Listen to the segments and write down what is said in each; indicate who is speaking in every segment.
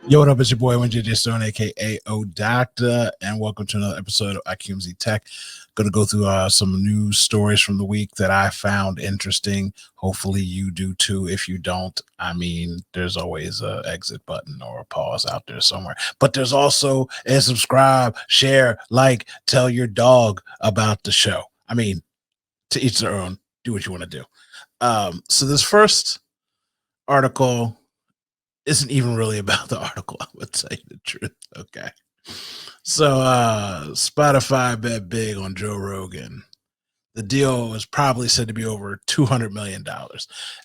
Speaker 1: Yo, what up? It's your boy, JJ Stone, aka O Doctor, and welcome to another episode of IQMZTech. Going to go through some news stories from the week that I found interesting. Hopefully, you do too. If you don't, I mean, there's always an exit button or a pause out there somewhere. But there's also a subscribe, share, like, tell your dog about the show. I mean, to each their own. Do what you want to do. So this first article isn't even really about the article, I would say the truth. Okay. So Spotify bet big on Joe Rogan. The deal is probably said to be over $200 million.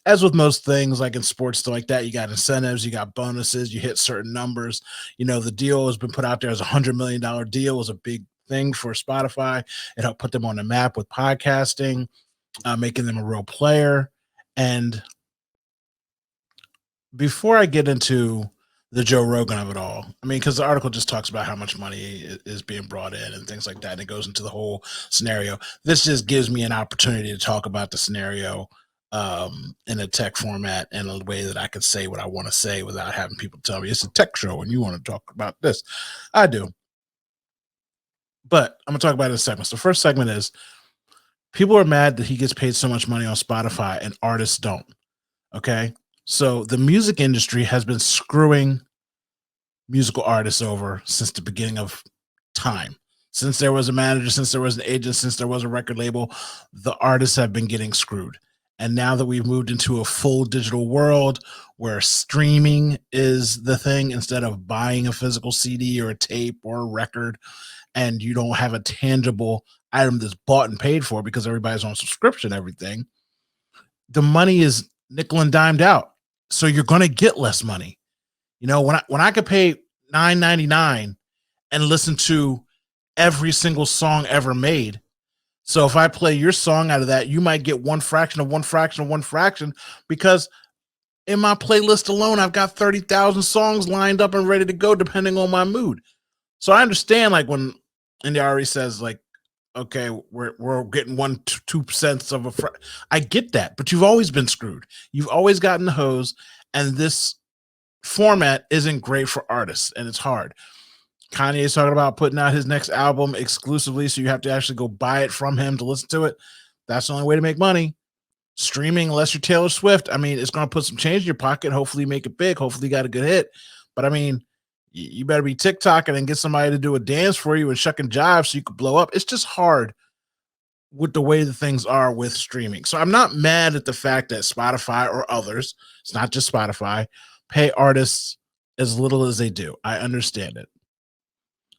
Speaker 1: As with most things, like in sports, stuff like that, you got incentives, you got bonuses, you hit certain numbers. You know, the deal has been put out there as $100 million deal. It was a big thing for Spotify. It helped put them on the map with podcasting, making them a real player. And before I get into the Joe Rogan of it all, I mean, because the article just talks about how much money is being brought in and things like that, and it goes into the whole scenario. This just gives me an opportunity to talk about the scenario in a tech format and a way that I could say what I want to say without having people tell me it's a tech show and you want to talk about this. I do. But I'm going to talk about it in segments. The first segment is people are mad that he gets paid so much money on Spotify and artists don't. Okay. So the music industry has been screwing musical artists over since the beginning of time. Since there was a manager, since there was an agent, since there was a record label, the artists have been getting screwed. And now that we've moved into a full digital world where streaming is the thing instead of buying a physical CD or a tape or a record, and you don't have a tangible item that's bought and paid for because everybody's on subscription, everything, the money is nickel and dimed out. So you're going to get less money. You know, when I could pay $9.99 and listen to every single song ever made. So if I play your song out of that, you might get one fraction of one fraction of one fraction, because in my playlist alone, I've got 30,000 songs lined up and ready to go depending on my mood. So I understand, like, when NDRE says, like, okay, we're getting 1-2 cents of a I get that, but you've always been screwed. You've always gotten the hose, and this format isn't great for artists, and it's hard. Kanye's talking about putting out his next album exclusively, so you have to actually go buy it from him to listen to it. That's the only way to make money. Streaming, unless you're Taylor Swift, I mean, it's going to put some change in your pocket. Hopefully, make it big. Hopefully, you got a good hit. But I mean, you better be TikToking and get somebody to do a dance for you and shuck and jive so you could blow up. It's just hard with the way the things are with streaming. So I'm not mad at the fact that Spotify or others, it's not just Spotify, pay artists as little as they do. I understand it.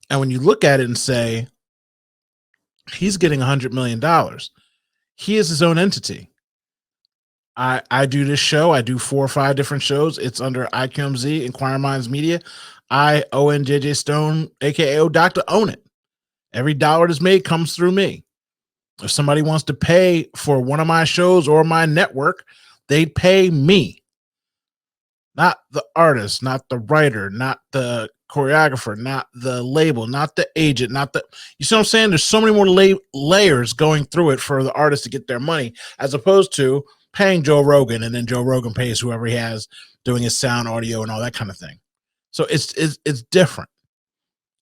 Speaker 1: And when you look at it and say, he's getting $100 million, he is his own entity. I do this show. I do 4 or 5 different shows. It's under IQMZ, Inquiring Minds Media. I, JJ Stone, aka O Doctor, own it. Every dollar that's made comes through me. If somebody wants to pay for one of my shows or my network, they'd pay me. Not the artist, not the writer, not the choreographer, not the label, not the agent, not the, you see what I'm saying? There's so many more layers going through it for the artist to get their money, as opposed to paying Joe Rogan, and then Joe Rogan pays whoever he has doing his sound, audio, and all that kind of thing. So it's different.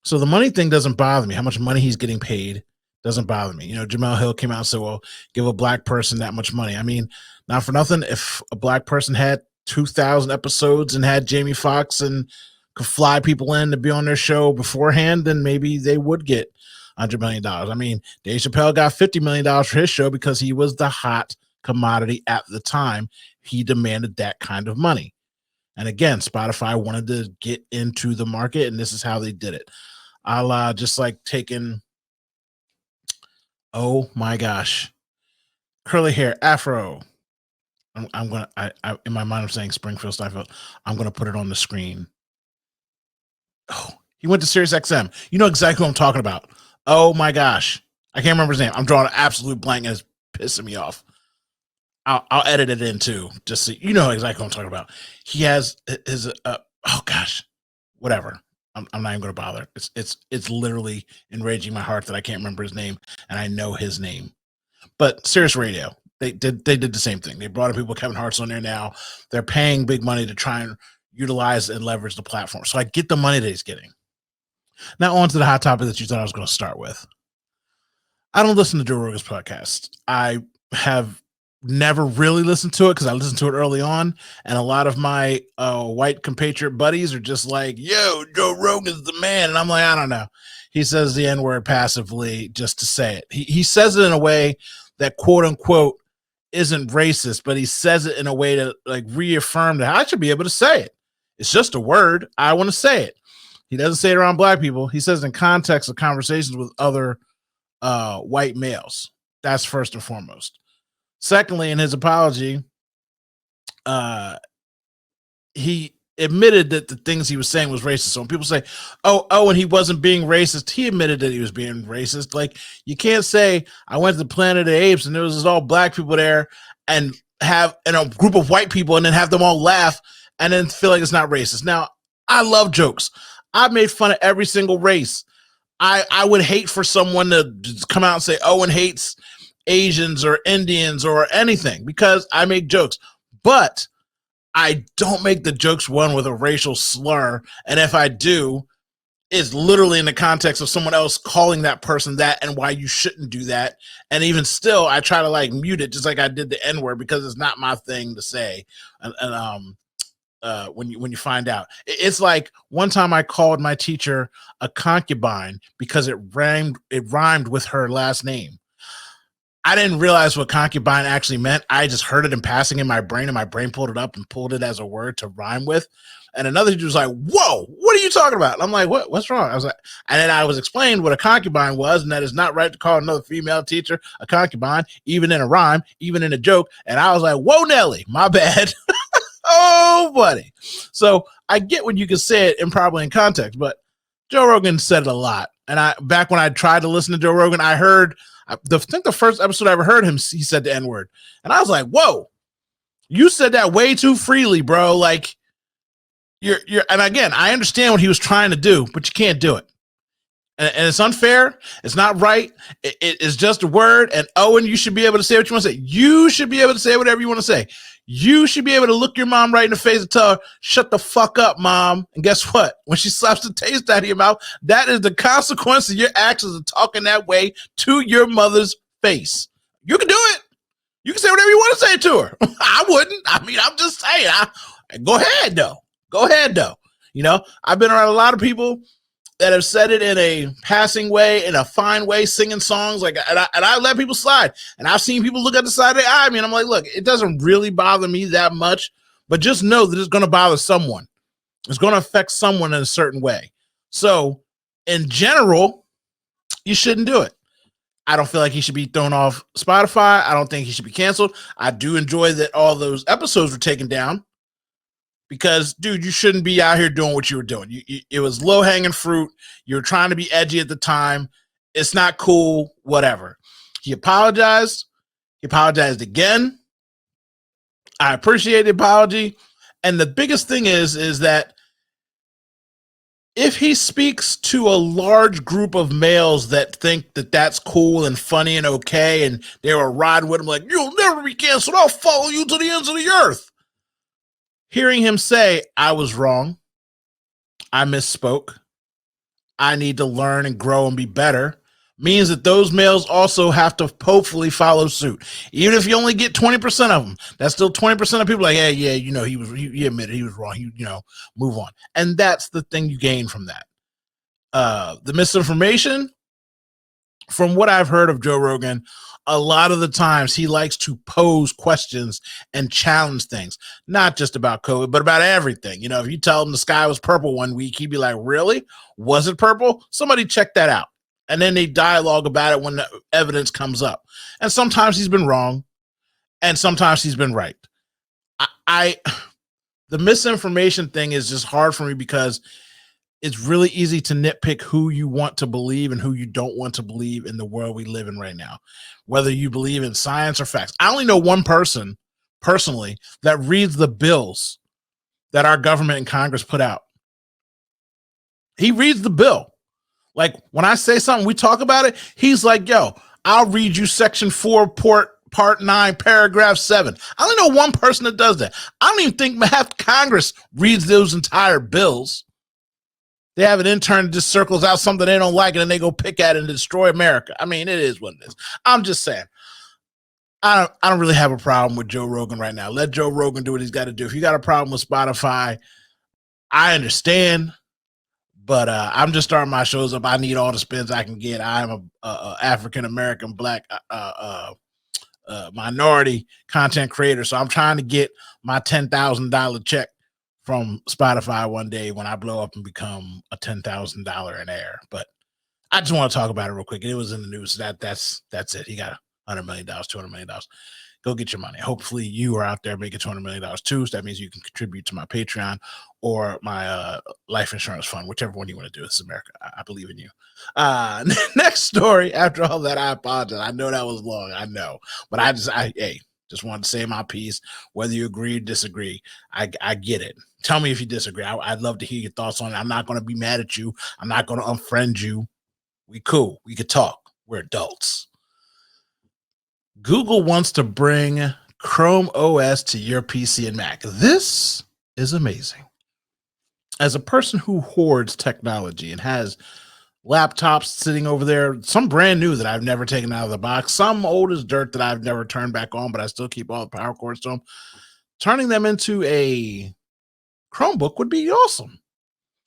Speaker 1: So the money thing doesn't bother me. How much money he's getting paid doesn't bother me. You know, Jamel Hill came out and said, well, give a black person that much money. I mean, not for nothing, if a black person had 2,000 episodes and had Jamie Foxx and could fly people in to be on their show beforehand, then maybe they would get $100 million. I mean, Dave Chappelle got $50 million for his show because he was the hot commodity at the time. He demanded that kind of money. And again, Spotify wanted to get into the market, and this is how they did it. I'll just like taking, oh my gosh, curly hair, afro. I'm gonna, in my mind, I'm saying Springfield, Steinfeld. I'm gonna put it on the screen. Oh, he went to Sirius XM. You know exactly what I'm talking about. Oh my gosh, I can't remember his name. I'm drawing an absolute blank and it's pissing me off. I'll edit it in too, just so you know exactly what I'm talking about. He has his oh gosh, whatever. I'm not even going to bother. It's literally enraging my heart that I can't remember his name, and I know his name. But Sirius Radio, they did the same thing. They brought in people. Kevin Hart's on there now. They're paying big money to try and utilize and leverage the platform. So I get the money that he's getting. Now on to the hot topic that you thought I was going to start with. I don't listen to Joe Rogan's podcast. I have never really listened to it because I listened to it early on, and a lot of my white compatriot buddies are just like, yo, Joe Rogan's the man. And I'm like, I don't know. He says the N-word passively just to say it. He says it in a way that quote unquote isn't racist, but he says it in a way to like reaffirm that I should be able to say it. It's just a word. I want to say it. He doesn't say it around black people. He says it in context of conversations with other white males. That's first and foremost. Secondly, in his apology, he admitted that the things he was saying was racist. So when people say, and he wasn't being racist, he admitted that he was being racist. Like, you can't say I went to the Planet of the Apes and there was all black people there and have a group of white people and then have them all laugh and then feel like it's not racist. Now, I love jokes. I've made fun of every single race. I would hate for someone to come out and say Owen hates Asians or Indians or anything because I make jokes, but I don't make the jokes one with a racial slur. And if I do, it's literally in the context of someone else calling that person that and why you shouldn't do that. And even still, I try to like mute it just like I did the N-word because it's not my thing to say. When you find out, it's like one time I called my teacher a concubine because it rhymed with her last name. I didn't realize what concubine actually meant. I just heard it in passing in my brain, and my brain pulled it up and pulled it as a word to rhyme with. And another teacher was like, "Whoa, what are you talking about?" And I'm like, "What's wrong?" I was like, and then I was explained what a concubine was, and that it's not right to call another female teacher a concubine, even in a rhyme, even in a joke. And I was like, "Whoa, Nelly, my bad." Oh, buddy. So I get when you can say it improperly in context, but Joe Rogan said it a lot. And back when I tried to listen to Joe Rogan, I think the first episode I ever heard him, he said the N-word. And I was like, whoa, you said that way too freely, bro. Like and again, I understand what he was trying to do, but you can't do it. And it's unfair. It's not right. It's just a word. And Owen, you should be able to say what you want to say. You should be able to say whatever you want to say. You should be able to look your mom right in the face and tell her, shut the fuck up, mom. And guess what? When she slaps the taste out of your mouth, that is the consequence of your actions of talking that way to your mother's face. You can do it. You can say whatever you want to say to her. I wouldn't. I mean, I'm just saying. Go ahead, though. Go ahead, though. You know, I've been around a lot of people that have said it in a passing way, in a fine way, singing songs, like, and I let people slide. And I've seen people look at the side of the eye. I mean, I'm like, look, it doesn't really bother me that much, but just know that it's going to bother someone. It's going to affect someone in a certain way. So, in general, you shouldn't do it. I don't feel like he should be thrown off Spotify. I don't think he should be canceled. I do enjoy that all those episodes were taken down. Because, dude, you shouldn't be out here doing what you were doing. It was low-hanging fruit. You were trying to be edgy at the time. It's not cool, whatever. He apologized. He apologized again. I appreciate the apology. And the biggest thing is that if he speaks to a large group of males that think that that's cool and funny and okay, and they were riding with him like, you'll never be canceled. I'll follow you to the ends of the earth. Hearing him say, I was wrong, I misspoke, I need to learn and grow and be better, means that those males also have to hopefully follow suit. Even if you only get 20% of them, that's still 20% of people like, hey, yeah, you know, he admitted he was wrong, move on. And that's the thing you gain from that. The misinformation, from what I've heard of Joe Rogan, a lot of the times he likes to pose questions and challenge things, not just about COVID, but about everything. You know, if you tell him the sky was purple one week, he'd be like, really? Was it purple? Somebody check that out. And then they dialogue about it when the evidence comes up. And sometimes he's been wrong, and sometimes he's been right. The misinformation thing is just hard for me because it's really easy to nitpick who you want to believe and who you don't want to believe in the world we live in right now, whether you believe in science or facts. I only know one person personally that reads the bills that our government and Congress put out. He reads the bill. Like when I say something, we talk about it. He's like, yo, I'll read you section 4, part 9, paragraph 7. I only know one person that does that. I don't even think half Congress reads those entire bills. They have an intern that just circles out something they don't like and then they go pick at it and destroy America. I mean, it is what it is. I'm just saying. I don't really have a problem with Joe Rogan right now. Let Joe Rogan do what he's got to do. If you got a problem with Spotify, I understand. But I'm just starting my shows up. I need all the spins I can get. I'm a African American Black minority content creator, so I'm trying to get my $10,000 check from Spotify one day when I blow up and become a $10,000 an heir. But I just want to talk about it real quick. It was in the news. That's it. He got $100 million, $200 million. Go get your money. Hopefully you are out there making $200 million too. So that means you can contribute to my Patreon or my life insurance fund, whichever one you want to do. This is America. I believe in you. Next story. After all that, I apologize. I know that was long. I know. But I just wanted to say my piece. Whether you agree or disagree, I get it. Tell me if you disagree. I'd love to hear your thoughts on it. I'm not going to be mad at you. I'm not going to unfriend you. We cool. We could talk. We're adults. Google wants to bring Chrome OS to your PC and Mac. This is amazing. As a person who hoards technology and has laptops sitting over there, some brand new that I've never taken out of the box, some old as dirt that I've never turned back on, but I still keep all the power cords to them, turning them into a Chromebook would be awesome.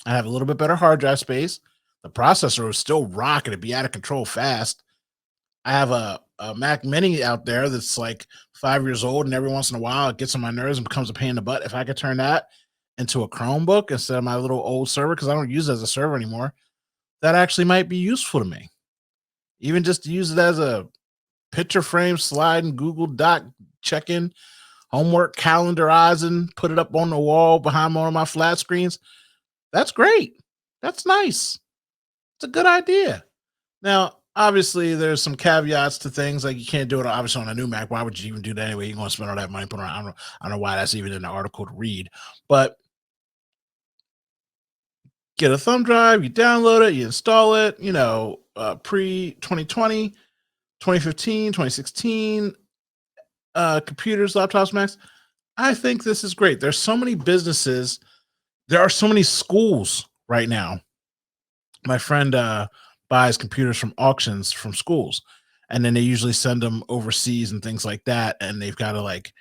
Speaker 1: I have a little bit better hard drive space. The processor is still rocking. It'd be out of control fast. I have a Mac Mini out there that's like 5 years old, and every once in a while it gets on my nerves and becomes a pain in the butt. If I could turn that into a Chromebook instead of my little old server, because I don't use it as a server anymore, that actually might be useful to me. Even just to use it as a picture frame slide in Google Doc, check in, homework, calendarizing, put it up on the wall behind one of my flat screens. That's great. That's nice. It's a good idea. Now, obviously, there's some caveats to things like you can't do it obviously on a new Mac. Why would you even do that anyway? You're going to spend all that money put on. I don't know why that's even in the article to read, but get a thumb drive, you download it, you install it. Pre 2020, 2015, 2016 computers, laptops, Macs. I think this is great. There's so many businesses. There are so many schools right now. My friend buys computers from auctions from schools, and then they usually send them overseas and things like that, and they've got to like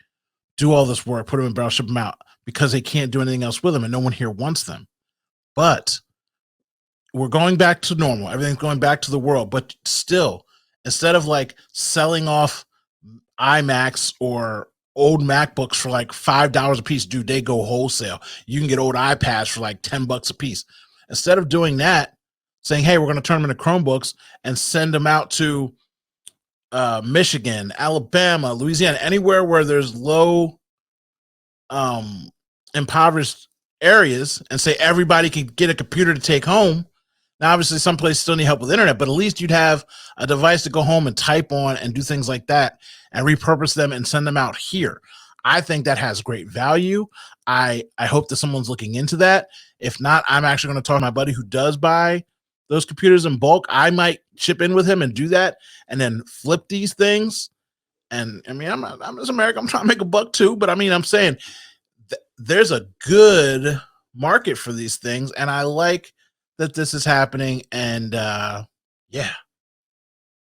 Speaker 1: do all this work, put them in barrel, ship them out because they can't do anything else with them, and no one here wants them. But we're going back to normal. Everything's going back to the world, but still, instead of like selling off iMacs or old MacBooks for like $5 a piece, dude, they go wholesale. You can get old iPads for like $10 a piece. Instead of doing that, saying, hey, we're going to turn them into Chromebooks and send them out to Michigan, Alabama, Louisiana, anywhere where there's low impoverished areas, and say everybody can get a computer to take home. Now, obviously, some places still need help with internet, but at least you'd have a device to go home and type on and do things like that and repurpose them and send them out here. I think that has great value. I hope that someone's looking into that. If not, I'm actually going to talk to my buddy who does buy those computers in bulk. I might chip in with him and do that and then flip these things. And I mean, I'm just American. I'm trying to make a buck too, but I mean, I'm saying there's a good market for these things. And I like that this is happening. And yeah,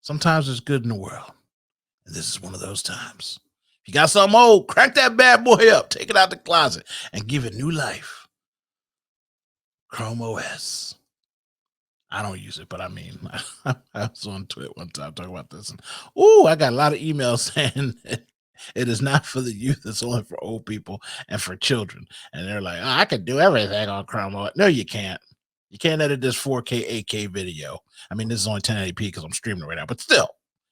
Speaker 1: sometimes there's good in the world. And this is one of those times. If you got something old, crack that bad boy up, take it out the closet and give it new life. Chrome OS. I don't use it, but I mean, I was on Twitter one time talking about this. And I got a lot of emails saying it is not for the youth. It's only for old people and for children. And they're like, I can do everything on Chrome OS. No, you can't. You can't edit this 4K, 8K video. I mean, this is only 1080p because I'm streaming it right now, but still,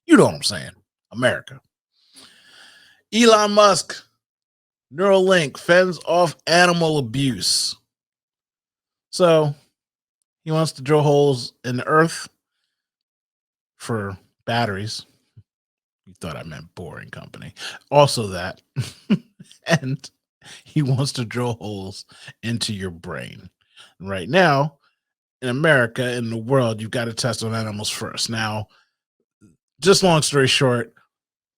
Speaker 1: you know what I'm saying. America. Elon Musk, Neuralink fends off animal abuse. So He wants to drill holes in the earth for batteries. You thought I meant boring company. Also that. And he wants to drill holes into your brain. Right now, in America, in the world, you've got to test on animals first. Now, just long story short,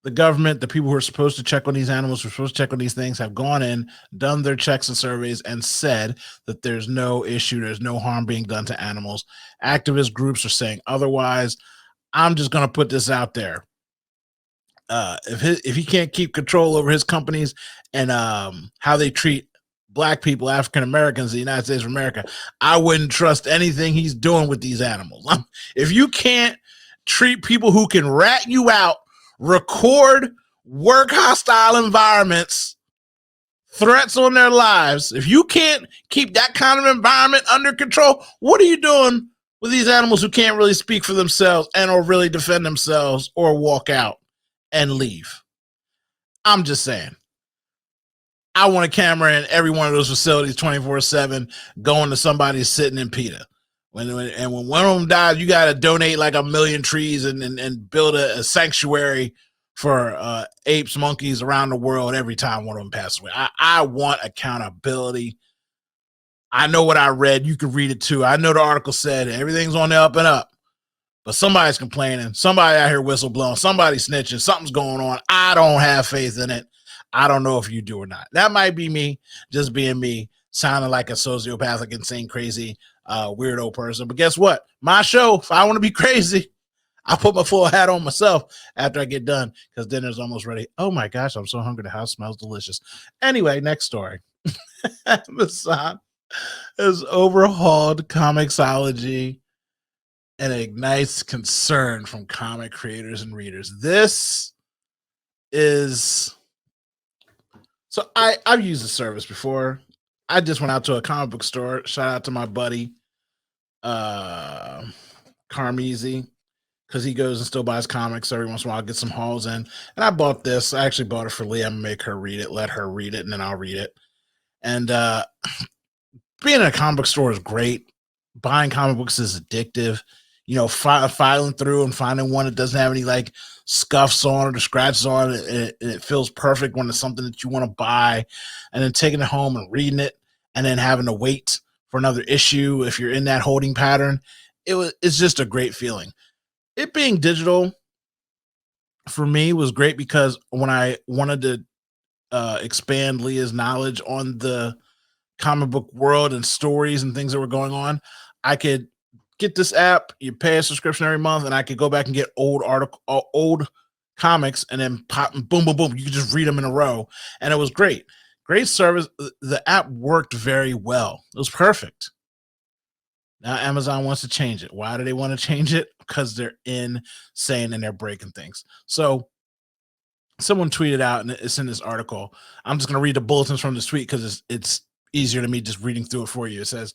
Speaker 1: the government, the people who are supposed to check on these animals, who are supposed to check on these things, have gone in, done their checks and surveys, and said that there's no issue, there's no harm being done to animals. Activist groups are saying otherwise. I'm just going to put this out there. If he can't keep control over his companies and how they treat black people, African Americans, the United States of America, I wouldn't trust anything he's doing with these animals. If you can't treat people who can rat you out, record, work hostile environments, threats on their lives, if you can't keep that kind of environment under control, what are you doing with these animals who can't really speak for themselves and or really defend themselves or walk out and leave? I'm just saying. I want a camera in every one of those facilities 24/7 going to somebody sitting in PETA. When one of them dies, you got to donate like 1 million trees and build a sanctuary for apes, monkeys around the world every time one of them passes away. I want accountability. I know what I read. You can read it too. I know the article said everything's on the up and up. But somebody's complaining. Somebody out here whistleblowing. Somebody snitching. Something's going on. I don't have faith in it. I don't know if you do or not. That might be me, just being me, sounding like a sociopathic, insane, crazy, weirdo person. But guess what? My show, if I want to be crazy, I'll put my full hat on myself after I get done because dinner's almost ready. Oh my gosh, I'm so hungry. The house smells delicious. Anyway, next story. Amazon has overhauled Comixology and it ignites concern from comic creators and readers. This is... So I've used the service before. I just went out to a comic book store. Shout out to my buddy, Carmeezy, because he goes and still buys comics every once in a while. Get some hauls in. And I bought this. I actually bought it for Leah. I'm going to make her read it, let her read it, and then I'll read it. And being in a comic book store is great. Buying comic books is addictive. You know, filing through and finding one that doesn't have any like scuffs on or the scratches on it, it feels perfect when it's something that you want to buy, and then taking it home and reading it and then having to wait for another issue if you're in that holding pattern. It's just a great feeling. It being digital for me was great because when I wanted to expand Leah's knowledge on the comic book world and stories and things that were going on, I could get this app, you pay a subscription every month, and I could go back and get old comics, and then pop, boom, boom, boom. You could just read them in a row, and it was great. Great service. The app worked very well. It was perfect. Now Amazon wants to change it. Why do they want to change it? Because they're insane and they're breaking things. So someone tweeted out, and it's in this article. I'm just going to read the bulletins from this tweet because it's easier to me just reading through it for you. It says,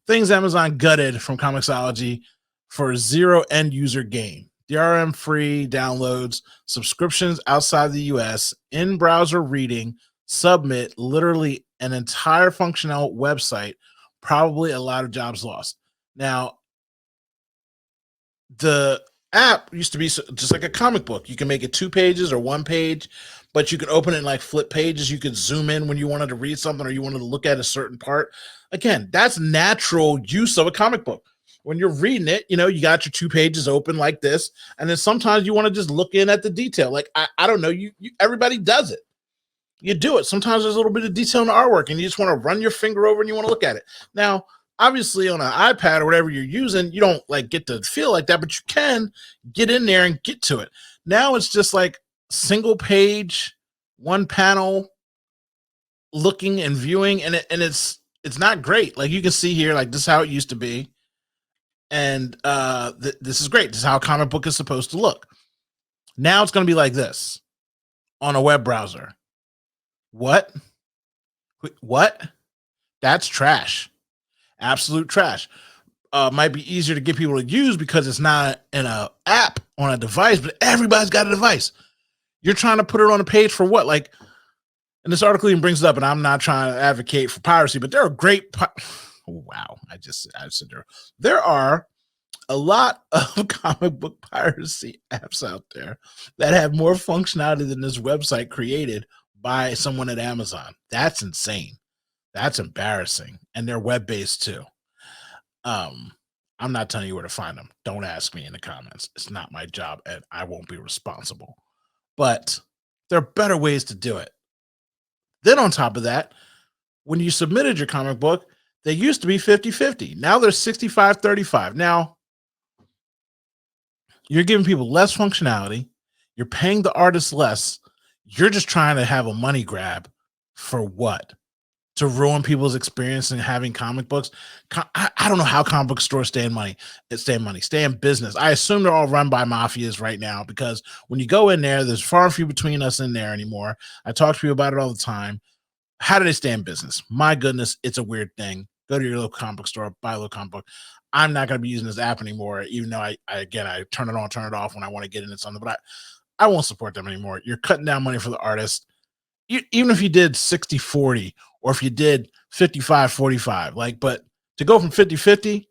Speaker 1: things Amazon gutted from Comixology for zero end user gain. DRM free downloads, subscriptions outside the US, in browser reading, submit, literally an entire functional website, probably a lot of jobs lost. Now, the app used to be just like a comic book. You can make it 2 pages or 1 page, but you could open it in like flip pages. You could zoom in when you wanted to read something or you wanted to look at a certain part. Again, that's natural use of a comic book. When you're reading it, you know, you got your 2 pages open like this, and then sometimes you want to just look in at the detail. Like, I don't know, you everybody does it. You do it. Sometimes there's a little bit of detail in the artwork, and you just want to run your finger over and you want to look at it. Now, obviously on an iPad or whatever you're using, you don't like get to feel like that, but you can get in there and get to it. Now it's just like single page, 1 panel looking and viewing, and it's not great. Like you can see here, like this is how it used to be. And this is great. This is how a comic book is supposed to look. Now it's going to be like this on a web browser. What? That's trash. Absolute trash. Might be easier to get people to use because it's not in an app on a device, but everybody's got a device. You're trying to put it on a page for what? Like, and this article even brings it up, and I'm not trying to advocate for piracy, but there are great Wow. I said there are a lot of comic book piracy apps out there that have more functionality than this website created by someone at Amazon. That's insane. That's embarrassing. And they're web based too. Um, I'm not telling you where to find them. Don't ask me in the comments. It's not my job and I won't be responsible. But there are better ways to do it. Then, on top of that, when you submitted your comic book, they used to be 50-50. Now they're 65-35. Now, you're giving people less functionality. You're paying the artists less. You're just trying to have a money grab for what? To ruin people's experience in having comic books. I don't know how comic book stores stay in money. Stay in business. I assume they're all run by mafias right now because when you go in there, there's far and few between us in there anymore. I talk to people about it all the time. How do they stay in business? My goodness, it's a weird thing. Go to your local comic book store, buy a little comic book. I'm not going to be using this app anymore, even though I turn it on, turn it off when I want to get into something, but I won't support them anymore. You're cutting down money for the artist. Even if you did 60-40 or if you did 55-45, but to go from 50-50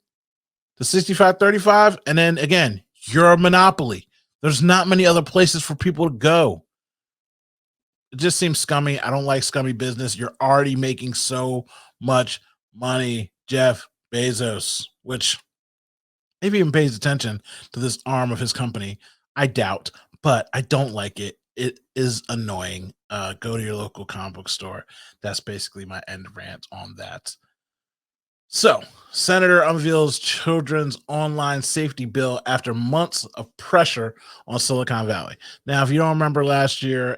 Speaker 1: to 65-35, and then again, you're a monopoly. There's not many other places for people to go. It just seems scummy. I don't like scummy business. You're already making so much money, Jeff Bezos, which maybe even pays attention to this arm of his company. I doubt, but I don't like it. It is annoying. Go to your local comic book store. That's basically my end rant on that. So, Senator unveils children's online safety bill after months of pressure on Silicon Valley. Now, if you don't remember last year,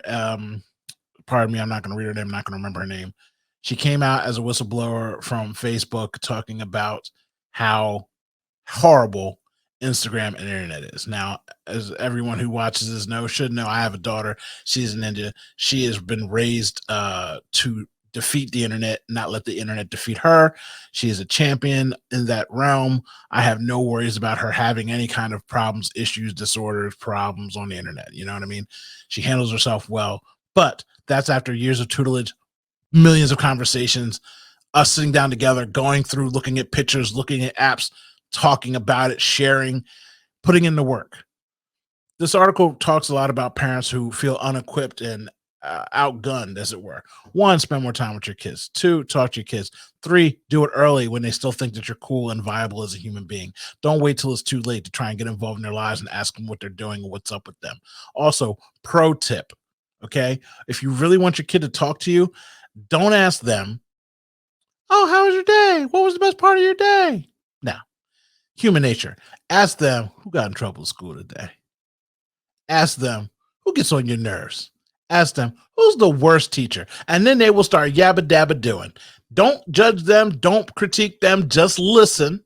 Speaker 1: pardon me, I'm not going to read her name. I'm not going to remember her name. She came out as a whistleblower from Facebook talking about how horrible Instagram and internet is. Now, as everyone who watches this should know, I have a daughter. She's a ninja. She has been raised to defeat the internet, not let the internet defeat her. She is a champion in that realm. I have no worries about her having any kind of problems, issues, disorders, problems on the internet. You know what I mean? She handles herself well, but that's after years of tutelage, millions of conversations, us sitting down together, going through, looking at pictures, looking at apps, talking about it, sharing, putting in the work. This article talks a lot about parents who feel unequipped and outgunned, as it were. 1, spend more time with your kids. 2, talk to your kids. 3, do it early when they still think that you're cool and viable as a human being. Don't wait till it's too late to try and get involved in their lives and ask them what they're doing and what's up with them. Also, pro tip, okay? If you really want your kid to talk to you, don't ask them, oh, how was your day? What was the best part of your day? Now, human nature. Ask them who got in trouble at school today. Ask them who gets on your nerves. Ask them who's the worst teacher. And then they will start yabba dabba doing. Don't judge them. Don't critique them. Just listen.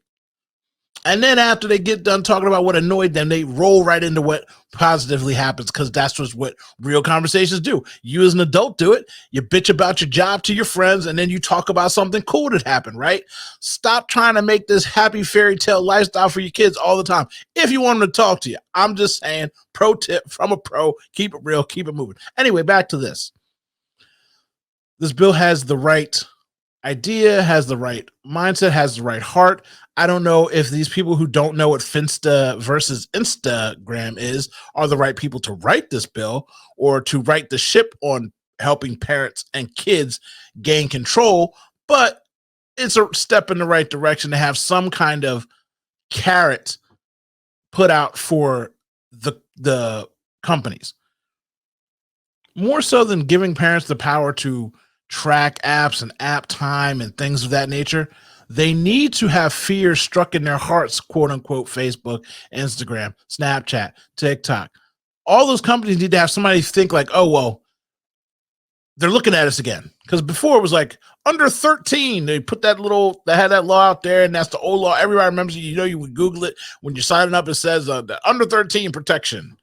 Speaker 1: And then after they get done talking about what annoyed them, they roll right into what positively happens because that's just what real conversations do. You as an adult do it. You bitch about your job to your friends, and then you talk about something cool that happened, right? Stop trying to make this happy fairy tale lifestyle for your kids all the time. If you want them to talk to you, I'm just saying, pro tip from a pro, keep it real, keep it moving. Anyway, back to this. This bill has the right idea, has the right mindset, has the right heart. I don't know if these people who don't know what Finsta versus Instagram is are the right people to write this bill or to write the ship on helping parents and kids gain control, but it's a step in the right direction to have some kind of carrot put out for the companies. More so than giving parents the power to track apps and app time and things of that nature, they need to have fear struck in their hearts, quote unquote, Facebook, Instagram, Snapchat, TikTok. All those companies need to have somebody think like, oh, well, they're looking at us again. Because before it was like under 13, they had that law out there, and that's the old law. Everybody remembers it. You would Google it. When you're signing up, it says the under 13 protection.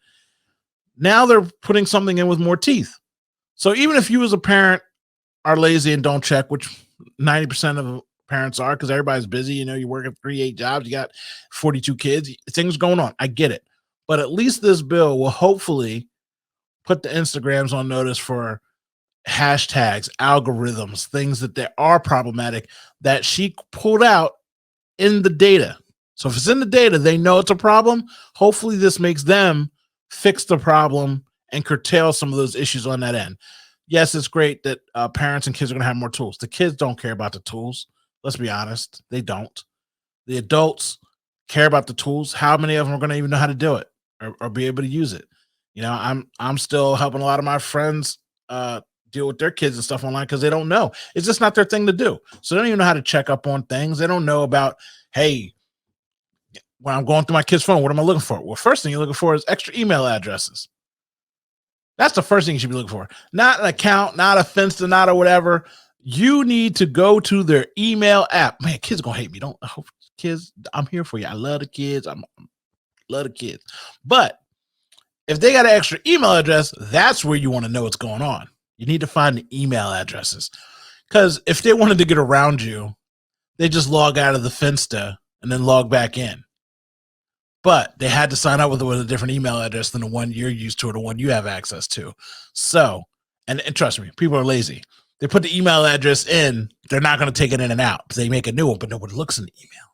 Speaker 1: Now they're putting something in with more teeth. So even if you as a parent are lazy and don't check, which 90% of parents are because everybody's busy, you're working 3-8 jobs, you got 42 kids, things going on. I get it. But at least this bill will hopefully put the Instagrams on notice for hashtags, algorithms, things that are problematic that she pulled out in the data. So if it's in the data, they know it's a problem. Hopefully, this makes them fix the problem and curtail some of those issues on that end. Yes, it's great that parents and kids are going to have more tools. The kids don't care about the tools. Let's be honest, they don't. The adults care about the tools. How many of them are going to even know how to do it or be able to use it? I'm still helping a lot of my friends uh, deal with their kids and stuff online because they don't know. It's just not their thing to do. So they don't even know how to check up on things. They don't know about, hey, when I'm going through my kid's phone, what am I looking for? Well, first thing you're looking for is extra email addresses. That's the first thing you should be looking for. Not an account, not a Finsta, not a whatever. You need to go to their email app. Man, kids are gonna hate me. Don't hope kids. I'm here for you. I love the kids. I love the kids. But if they got an extra email address, that's where you want to know what's going on. You need to find the email addresses. Because if they wanted to get around you, they just log out of the Finsta and then log back in. But they had to sign up with a different email address than the one you're used to or the one you have access to. So, and trust me, people are lazy. They put the email address in, they're not going to take it in and out. They make a new one, but no one looks in the email.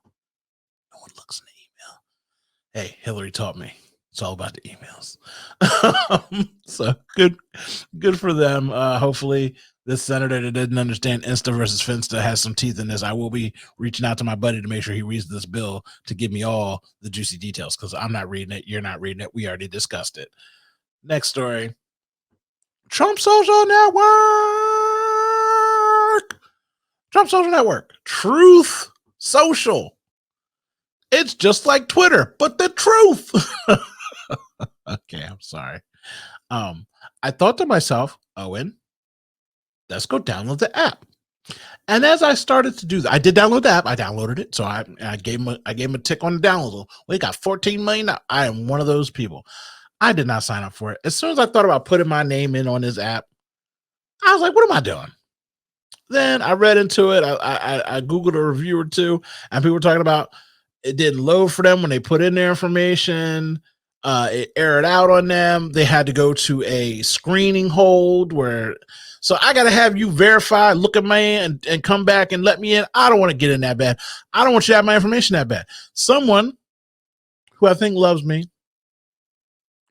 Speaker 1: No one looks in the email. Hey, Hillary taught me. It's all about the emails. So good for them. Hopefully this senator that didn't understand Insta versus Finsta has some teeth in this. I will be reaching out to my buddy to make sure he reads this bill to give me all the juicy details because I'm not reading it. You're not reading it. We already discussed it. Next story. Trump Social Network. Trump Social Network. Truth Social. It's just like Twitter, but the truth. Okay, I'm sorry. I thought to myself, Owen, let's go download the app. And as I started to do that, I did download the app. I downloaded it, so I gave him a tick on the download. We got 14 million. I am one of those people. I did not sign up for it. As soon as I thought about putting my name in on this app, I was like, "What am I doing?" Then I read into it. I googled a review or two, and people were talking about it didn't load for them when they put in their information. It aired out on them. They had to go to a screening hold where, so I got to have you verify, look at my and come back and let me in. I don't want to get in that bad. I don't want you to have my information that bad. Someone who I think loves me,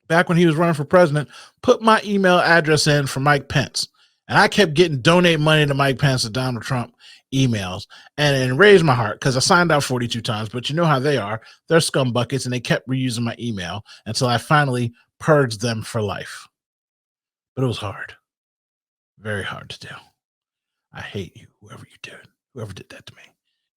Speaker 1: back when he was running for president, put my email address in for Mike Pence. And I kept getting donate money to Mike Pence and Donald Trump emails. And it raised my heart because I signed out 42 times. But you know how they are. They're scum buckets, and they kept reusing my email until I finally purged them for life. But it was hard. Very hard to do. I hate you, whoever you did. Whoever did that to me.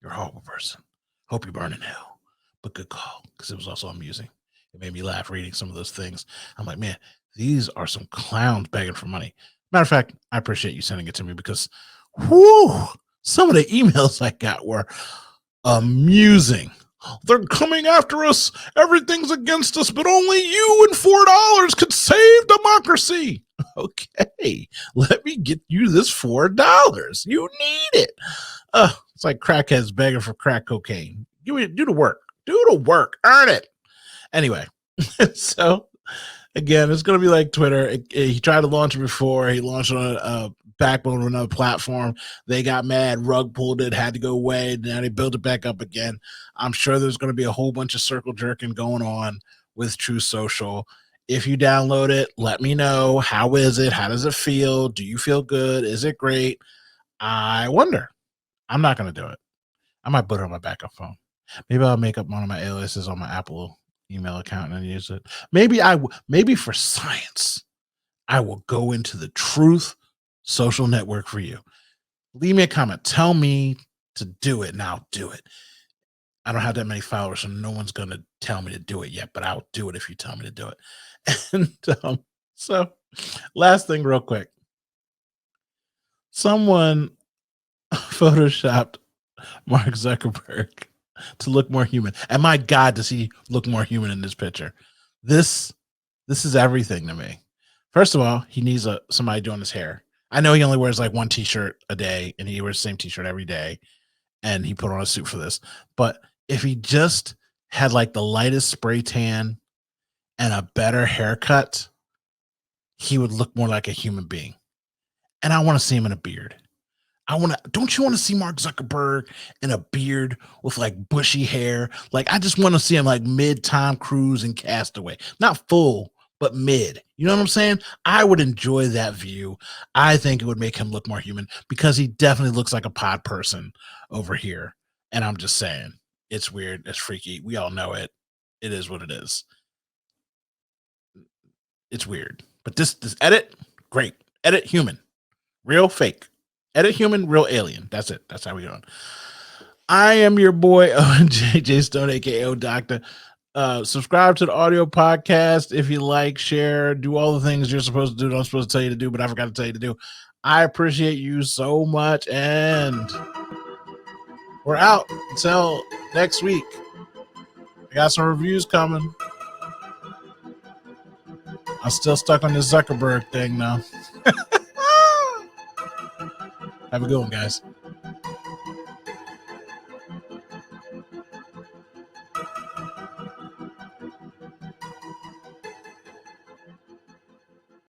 Speaker 1: You're a horrible person. Hope you burn in hell. But good call, because it was also amusing. It made me laugh reading some of those things. I'm like, man, these are some clowns begging for money. Matter of fact, I appreciate you sending it to me because, whoo, some of the emails I got were amusing. They're coming after us. Everything's against us, but only you and $4 could save democracy. Okay, let me get you this $4. You need it. It's like crackheads begging for crack cocaine. Do the work. Do the work. Earn it. Anyway, so again, it's going to be like Twitter. He tried to launch it before. He launched on a backbone of another platform. They got mad, rug pulled it, had to go away. Now they built it back up again. I'm sure there's going to be a whole bunch of circle jerking going on with True Social. If you download it, let me know. How is it? How does it feel? Do you feel good? Is it great? I wonder. I'm not going to do it. I might put it on my backup phone. Maybe I'll make up one of my aliases on my Apple email account and use it. Maybe for science, I will go into the Truth Social Network for you. Leave me a comment. Tell me to do it, and I'll do it. I don't have that many followers, so no one's going to tell me to do it yet, but I'll do it if you tell me to do it. And so, last thing real quick. Someone photoshopped Mark Zuckerberg to look more human. And my God, does he look more human in this picture? This is everything to me. First of all, he needs somebody doing his hair. I know he only wears like one t-shirt a day, and he wears the same t-shirt every day, and he put on a suit for this. But if he just had like the lightest spray tan and a better haircut, he would look more like a human being. and I want to see him in a beard. Don't you want to see Mark Zuckerberg in a beard with like bushy hair? Like, I just want to see him like mid Tom Cruise and Castaway, not full, but mid. You know what I'm saying? I would enjoy that view. I think it would make him look more human because he definitely looks like a pod person over here. And I'm just saying, it's weird. It's freaky. We all know it. It is what it is. It's weird. But this edit, great. Edit human, real fake. Edit human, real alien. That's it. That's how we doing. I am your boy JJ Stone, aka Doctor. Subscribe to the audio podcast if you like, share, do all the things you're supposed to do. That I'm supposed to tell you to do, but I forgot to tell you to do. I appreciate you so much, and we're out until next week. I got some reviews coming. I'm still stuck on this Zuckerberg thing now. Have a good one, guys.